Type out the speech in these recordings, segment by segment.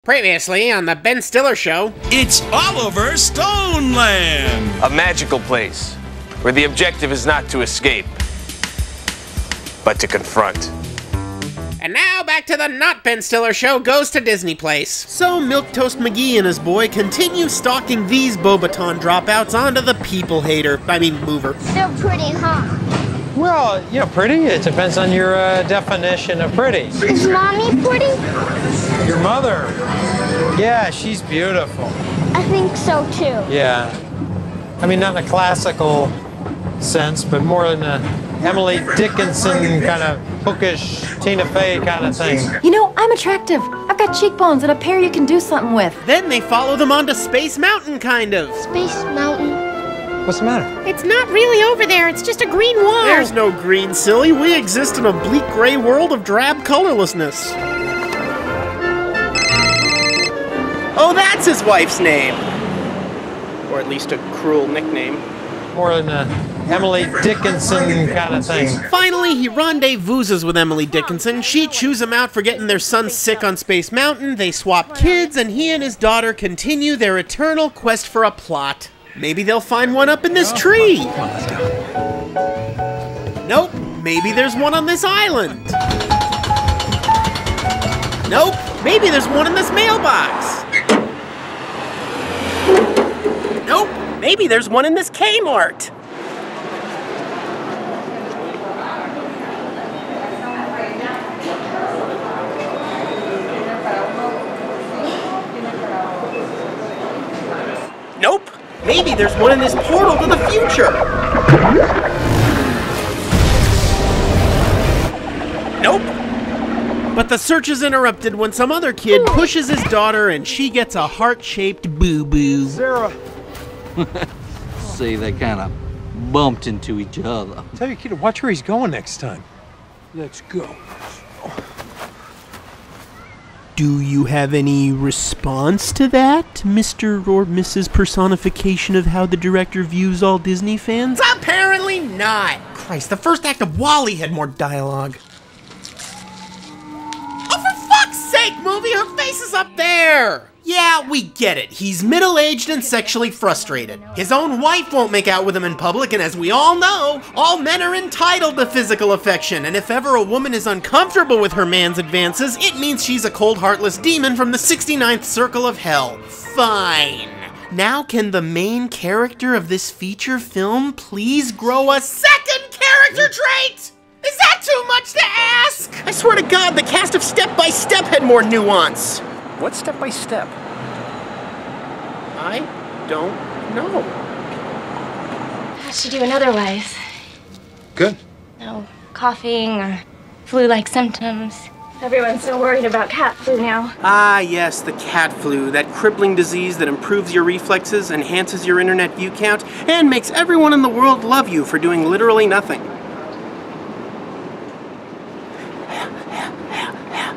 Previously on the Ben Stiller Show. It's all over Stoneland! A magical place where the objective is not to escape, but to confront. And now back to the Not Ben Stiller Show goes to Disney Place. So Milquetoast McGee and his boy continue stalking these Bobaton dropouts onto the people hater. Mover. Still pretty, huh? Well, pretty. It depends on your definition of pretty. Is Mommy pretty? Your mother. Yeah, she's beautiful. I think so too. Yeah. Not in a classical sense, but more in a Emily Dickinson kind of bookish Tina Fey kind of thing. I'm attractive. I've got cheekbones and a pair you can do something with. Then they follow them onto Space Mountain, kind of. Space Mountain? What's the matter? It's not really over there, it's just a green wall. There's no green, silly. We exist in a bleak gray world of drab colorlessness. Oh, that's his wife's name. Or at least a cruel nickname. More in a Emily Dickinson kind of thing. Finally, he rendezvouses with Emily Dickinson. She chews him out for getting their son sick on Space Mountain. They swap kids, and he and his daughter continue their eternal quest for a plot. Maybe they'll find one up in this tree. Nope. Maybe there's one on this island. Nope. Maybe there's one in this mailbox. Nope. Maybe there's one in this Kmart. Nope. Maybe there's one in this portal to the future. Nope. But the search is interrupted when some other kid pushes his daughter and she gets a heart-shaped boo-boo. Sarah. See, they kind of bumped into each other. Tell your kid to watch where he's going next time. Let's go. Do you have any response to that, Mr. or Mrs. Personification of how the director views all Disney fans? Apparently not! Christ, the first act of WALL-E had more dialogue. Oh, for fuck's sake, movie, her face is up there! Yeah, we get it. He's middle-aged and sexually frustrated. His own wife won't make out with him in public, and as we all know, all men are entitled to physical affection, and if ever a woman is uncomfortable with her man's advances, it means she's a cold, heartless demon from the 69th circle of hell. Fine. Now can the main character of this feature film please grow a second character trait? Is that too much to ask? I swear to God, the cast of Step by Step had more nuance. What's step by step? I don't know. How'd she do otherwise? Good. No coughing or flu-like symptoms. Everyone's so worried about cat flu now. Ah, yes, the cat flu, that crippling disease that improves your reflexes, enhances your internet view count, and makes everyone in the world love you for doing literally nothing.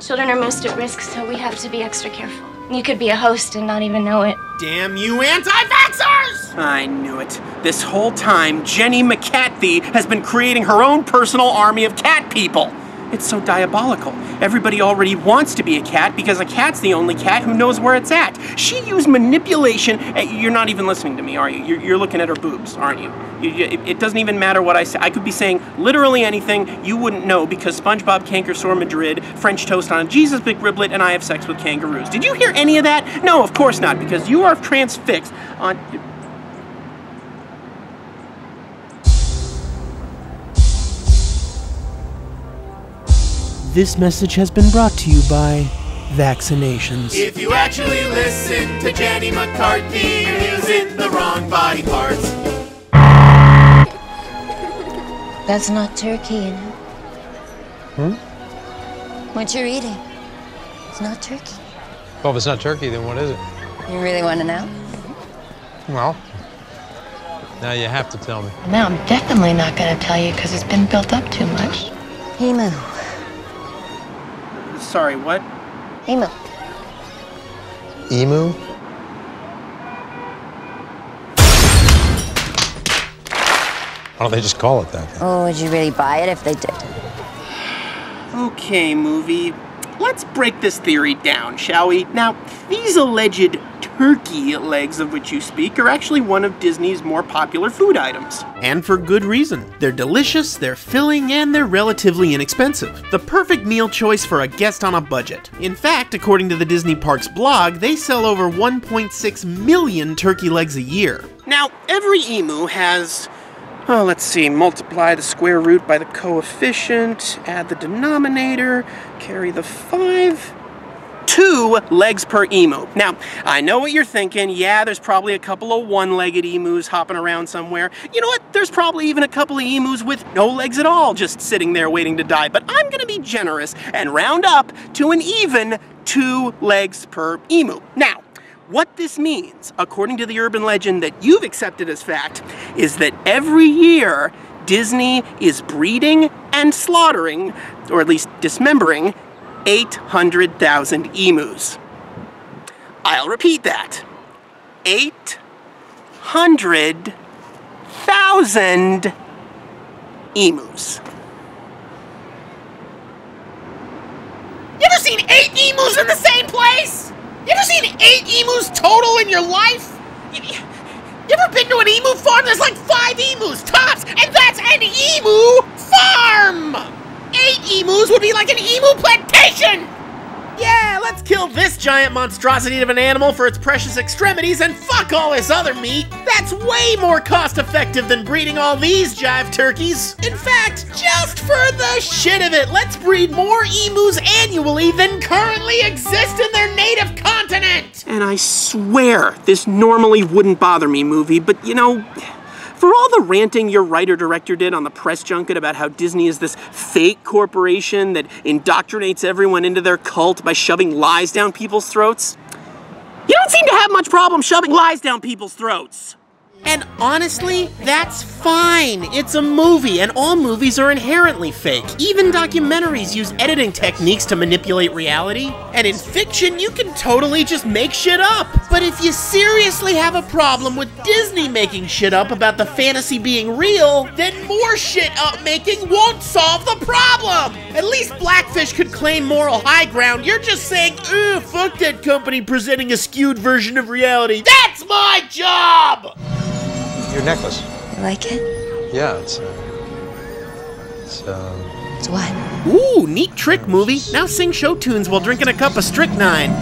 Children are most at risk, so we have to be extra careful. You could be a host and not even know it. Damn you anti-vaxxers! I knew it. This whole time, Jenny McCarthy has been creating her own personal army of cat people. It's so diabolical. Everybody already wants to be a cat because a cat's the only cat who knows where it's at. She used manipulation. You're not even listening to me, are you? You're looking at her boobs, aren't you? It doesn't even matter what I say. I could be saying literally anything you wouldn't know because SpongeBob canker sore Madrid, French toast on a Jesus big riblet, and I have sex with kangaroos. Did you hear any of that? No, of course not, because you are transfixed on... This message has been brought to you by vaccinations. If you actually listen to Jenny McCarthy, you're using the wrong body parts. That's not turkey, you know. What you're eating, it's not turkey. Well, if it's not turkey, then what is it? You really want to know? Well, now you have to tell me. Now I'm definitely not going to tell you because it's been built up too much. Emu. Sorry, what? Emu. Emu? Why don't they just call it that then? Oh, would you really buy it if they did? Okay, movie. let's break this theory down, shall we? Now, these alleged turkey legs of which you speak are actually one of Disney's more popular food items. And for good reason. They're delicious, they're filling, and they're relatively inexpensive. The perfect meal choice for a guest on a budget. In fact, according to the Disney Parks blog, they sell over 1.6 million turkey legs a year. Now, every emu has, let's see, multiply the square root by the coefficient, add the denominator, carry the 5. 2 legs per emu. Now, I know what you're thinking. Yeah, there's probably a couple of one-legged emus hopping around somewhere. You know what? There's probably even a couple of emus with no legs at all just sitting there waiting to die. But I'm gonna be generous and round up to an even 2 legs per emu. Now, what this means, according to the urban legend that you've accepted as fact, is that every year Disney is breeding and slaughtering, or at least dismembering, 800,000 emus. I'll repeat that. 800,000 emus. You ever seen 8 emus in the same place? You ever seen 8 emus total in your life? You ever been to an emu farm? There's like 5 emus tops, and that's an emu farm! 8 emus would be like an emu plantation! Yeah, let's kill this giant monstrosity of an animal for its precious extremities and fuck all this other meat. That's way more cost-effective than breeding all these jive turkeys. In fact, just for the shit of it, let's breed more emus annually than currently exist in their native continent! And I swear, this normally wouldn't bother me, movie, but you know, for all the ranting your writer-director did on the press junket about how Disney is this fake corporation that indoctrinates everyone into their cult by shoving lies down people's throats, you don't seem to have much problem shoving lies down people's throats. And honestly, that's fine. It's a movie, and all movies are inherently fake. Even documentaries use editing techniques to manipulate reality. And in fiction, you can totally just make shit up. But if you seriously have a problem with Disney making shit up about the fantasy being real, then more shit up making won't solve the problem. At least Blackfish could claim moral high ground. You're just saying, ugh, fuck that company presenting a skewed version of reality. That's my job! Your necklace. You like it? Yeah, it's what? Ooh, neat trick, movie. Now sing show tunes while drinking a cup of strychnine.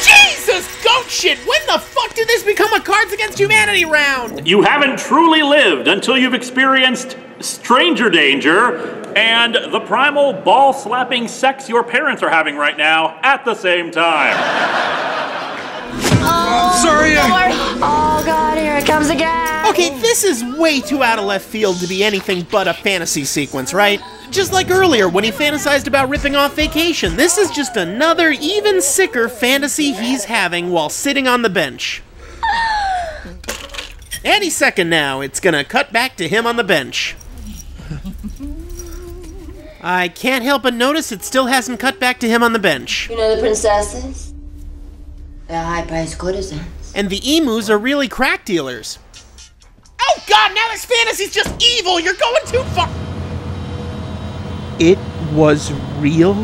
Jesus, goat shit! When the fuck did this become a Cards Against Humanity round? You haven't truly lived until you've experienced stranger danger and the primal ball-slapping sex your parents are having right now at the same time. I'm sorry. Oh god, here it comes again. Okay, this is way too out of left field to be anything but a fantasy sequence, right? Just like earlier when he fantasized about ripping off Vacation. This is just another even sicker fantasy he's having while sitting on the bench. Any second now, it's gonna cut back to him on the bench. I can't help but notice it still hasn't cut back to him on the bench. You know the princesses? They're high-priced courtesans. And the emus are really crack dealers. Oh god, now this fantasy's just evil! You're going too far! It was real?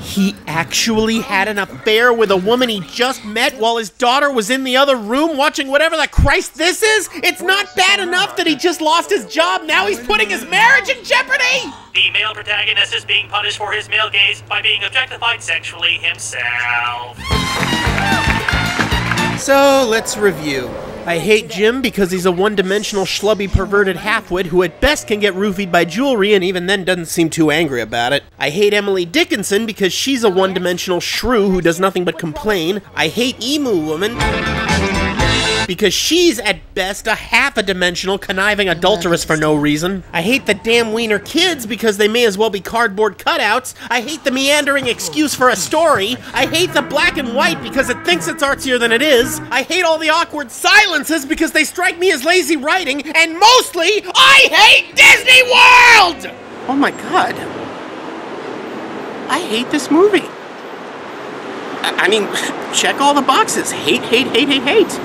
He actually had an affair with a woman he just met while his daughter was in the other room watching whatever the Christ this is? It's not bad enough that he just lost his job, now he's putting his marriage in jeopardy? The male protagonist is being punished for his male gaze by being objectified sexually himself. So, let's review. I hate Jim because he's a one-dimensional, schlubby, perverted halfwit who at best can get roofied by jewelry and even then doesn't seem too angry about it. I hate Emily Dickinson because she's a one-dimensional shrew who does nothing but complain. I hate Emu Woman because she's at best a half-a-dimensional, conniving adulteress for no reason. I hate the damn Wiener Kids because they may as well be cardboard cutouts. I hate the meandering excuse for a story. I hate the black and white because it thinks it's artsier than it is. I hate all the awkward silences because they strike me as lazy writing. And mostly, I hate Disney World! Oh my god. I hate this movie. I mean, check all the boxes. Hate, hate, hate, hate, hate.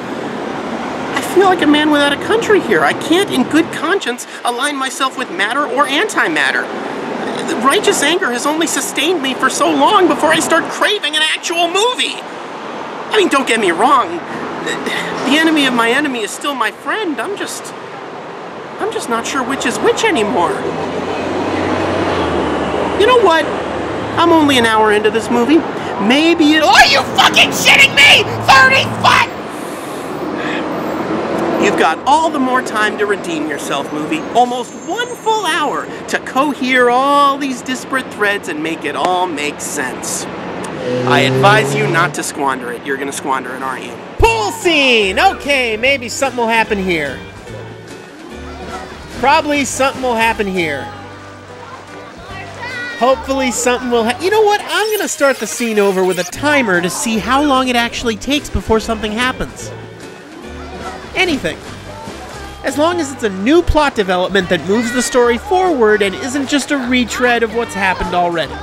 I feel like a man without a country here. I can't, in good conscience, align myself with matter or antimatter. Righteous anger has only sustained me for so long before I start craving an actual movie. I mean, don't get me wrong. The enemy of my enemy is still my friend. I'm just not sure which is which anymore. You know what? I'm only an hour into this movie. Maybe it... Are you fucking shitting me? 30 fuck! You've got all the more time to redeem yourself, movie. Almost 1 full hour to cohere all these disparate threads and make it all make sense. I advise you not to squander it. You're gonna squander it, aren't you? Pool scene! Okay, maybe something will happen here. Probably something will happen here. Hopefully something will You know what? I'm gonna start the scene over with a timer to see how long it actually takes before something happens. Anything. As long as it's a new plot development that moves the story forward and isn't just a retread of what's happened already.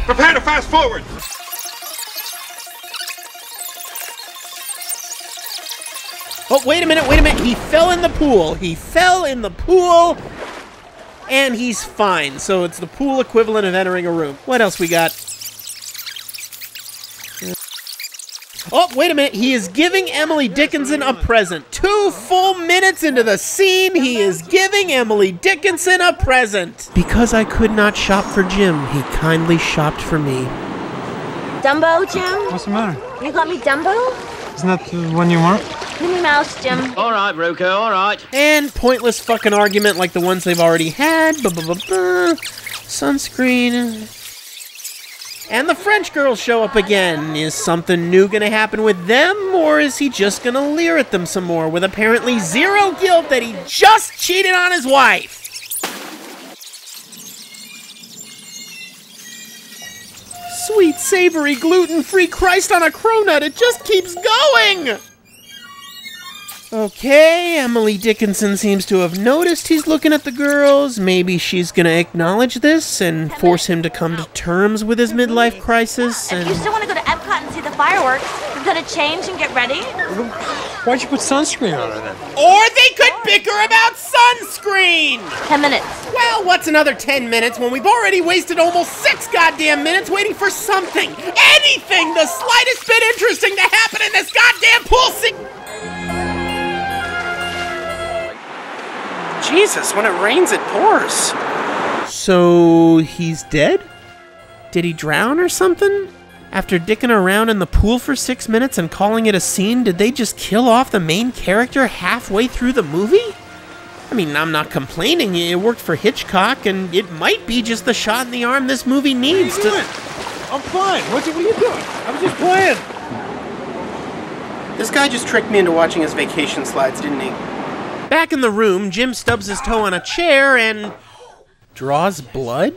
Prepare to fast forward! Oh, wait a minute. He fell in the pool. And he's fine. So it's the pool equivalent of entering a room. What else we got? Oh, wait a minute. He is giving Emily Dickinson a present. 2 full minutes into the scene, he is giving Emily Dickinson a present. Because I could not shop for Jim, he kindly shopped for me. Dumbo, Jim? What's the matter? You got me Dumbo? Isn't that the one you want? Minnie Mouse, Jim. All right, Ruka, all right. And pointless fucking argument like the ones they've already had. Sunscreen. And the French girls show up again. Is something new gonna happen with them, or is he just gonna leer at them some more with apparently zero guilt that he just cheated on his wife? Sweet, savory, gluten-free Christ on a cronut, it just keeps going! Okay, Emily Dickinson seems to have noticed he's looking at the girls. Maybe she's gonna acknowledge this and force him to come to terms with his midlife crisis. If you still want to go to Epcot and see the fireworks, you're gonna change and get ready? Why'd you put sunscreen on her then? Or they could bicker about sunscreen! 10 minutes. Well, what's another 10 minutes when we've already wasted almost 6 goddamn minutes waiting for something, anything, the slightest bit interesting to happen in this goddamn pool scene? Jesus, when it rains, it pours. So, he's dead? Did he drown or something? After dicking around in the pool for 6 minutes and calling it a scene, did they just kill off the main character halfway through the movie? I mean, I'm not complaining. It worked for Hitchcock, and it might be just the shot in the arm this movie needs to... I'm fine. What are you doing? I was just playing. This guy just tricked me into watching his vacation slides, didn't he? Back in the room, Jim stubs his toe on a chair and... draws blood?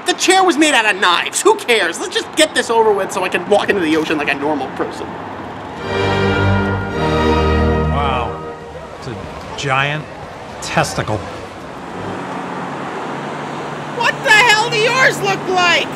The chair was made out of knives. Who cares? Let's just get this over with so I can walk into the ocean like a normal person. Wow. It's a giant testicle. What the hell do yours look like?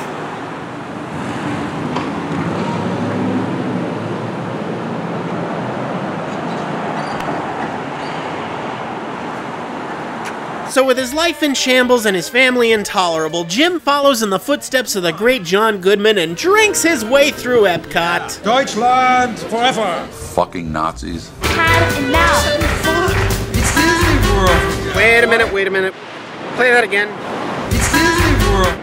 So with his life in shambles and his family intolerable, Jim follows in the footsteps of the great John Goodman and drinks his way through Epcot. Deutschland forever. Fucking Nazis. Had enough. It's Disney World. Wait a minute. Play that again. It's Disney World.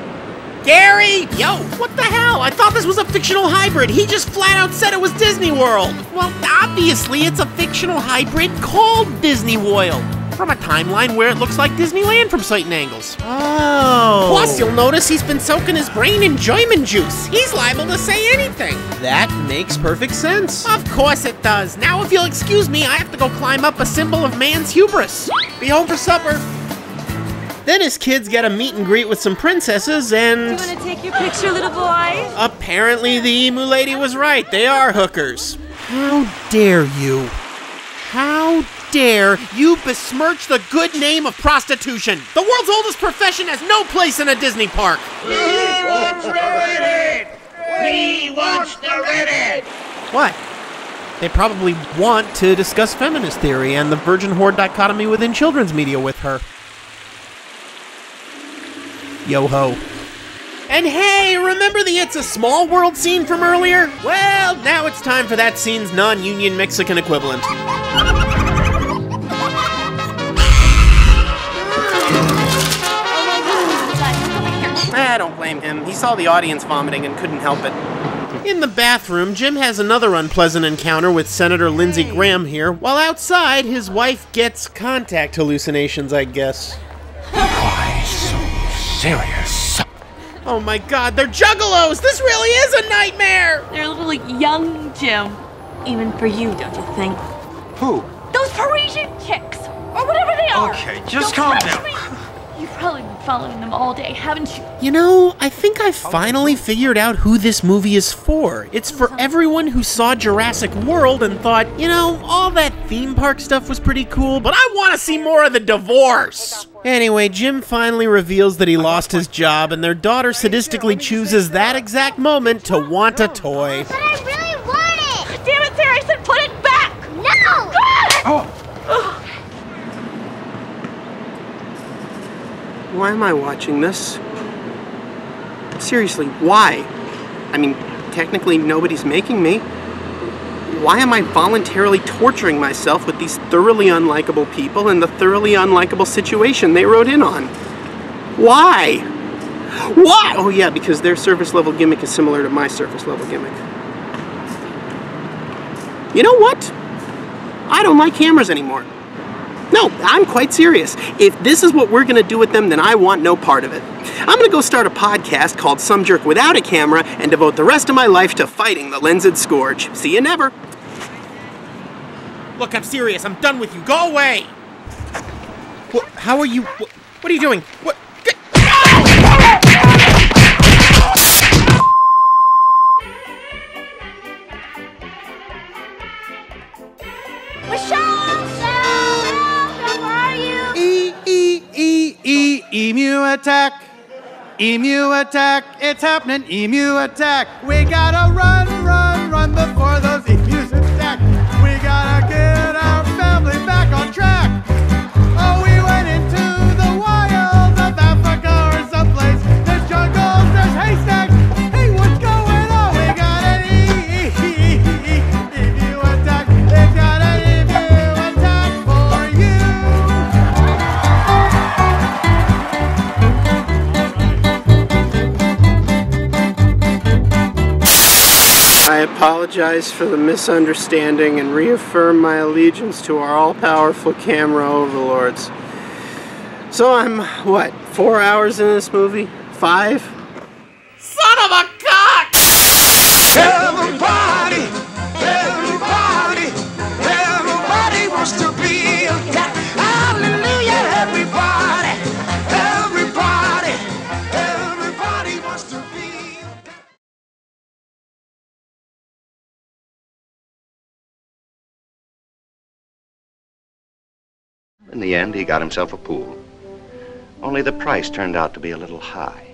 Gary! Yo, what the hell? I thought this was a fictional hybrid. He just flat out said it was Disney World. Well, obviously it's a fictional hybrid called Disney World. From a timeline where it looks like Disneyland from certain angles. Oh. Plus, you'll notice he's been soaking his brain in enjoyment juice. He's liable to say anything. That makes perfect sense. Of course it does. Now, if you'll excuse me, I have to go climb up a symbol of man's hubris. Be home for supper. Then his kids get a meet and greet with some princesses and... Do you want to take your picture, little boy? Apparently the emu lady was right. They are hookers. How dare you? How dare you besmirch the good name of prostitution? The world's oldest profession has no place in a Disney park. We want the Reddit! We want the Reddit! What? They probably want to discuss feminist theory and the virgin-whore dichotomy within children's media with her. Yo-ho. And hey, remember the It's a Small World scene from earlier? Well, now it's time for that scene's non-union Mexican equivalent. I don't blame him. He saw the audience vomiting and couldn't help it. In the bathroom, Jim has another unpleasant encounter with Senator Lindsey Graham here, while outside, his wife gets contact hallucinations, I guess. Why so serious? Oh my god, they're juggalos! This really is a nightmare! They're a little young, Jim. Even for you, don't you think? Who? Those Parisian chicks! Or whatever they are! Okay, just calm down. You've probably been following them all day, haven't you? You know, I think I finally figured out who this movie is for. It's for everyone who saw Jurassic World and thought, you know, all that theme park stuff was pretty cool, but I want to see more of the divorce! Anyway, Jim finally reveals that he lost his job, and their daughter sadistically chooses that exact moment to want a toy. But I really want it! Damn it, Sarah, I said put it back! No! Oh! Why am I watching this? Seriously, why? I mean, technically nobody's making me. Why am I voluntarily torturing myself with these thoroughly unlikable people and the thoroughly unlikable situation they wrote in on? Why? Why? Oh yeah, because their surface level gimmick is similar to my surface level gimmick. You know what? I don't like cameras anymore. No, I'm quite serious. If this is what we're gonna do with them, then I want no part of it. I'm gonna go start a podcast called Some Jerk Without a Camera and devote the rest of my life to fighting the lensed scourge. See you never. Look, I'm serious. I'm done with you. Go away! How are you? What are you doing? What? Emu attack! Emu attack! It's happening! Emu attack! We gotta run, run, run before those emus attack! We gotta get our family back on track! Oh, we went into the wilds of Africa or someplace. There's jungles, there's haystacks. Hey, what's going on? We got an emu attack! They got an emu attack for you! I apologize for the misunderstanding and reaffirm my allegiance to our all-powerful camera overlords. So I'm, what, 4 hours in this movie? 5? Son of a cock! Everybody, everybody, everybody wants to be attacked. Hallelujah, everybody, everybody, everybody wants to be attacked. In the end, he got himself a pool. Only the price turned out to be a little high.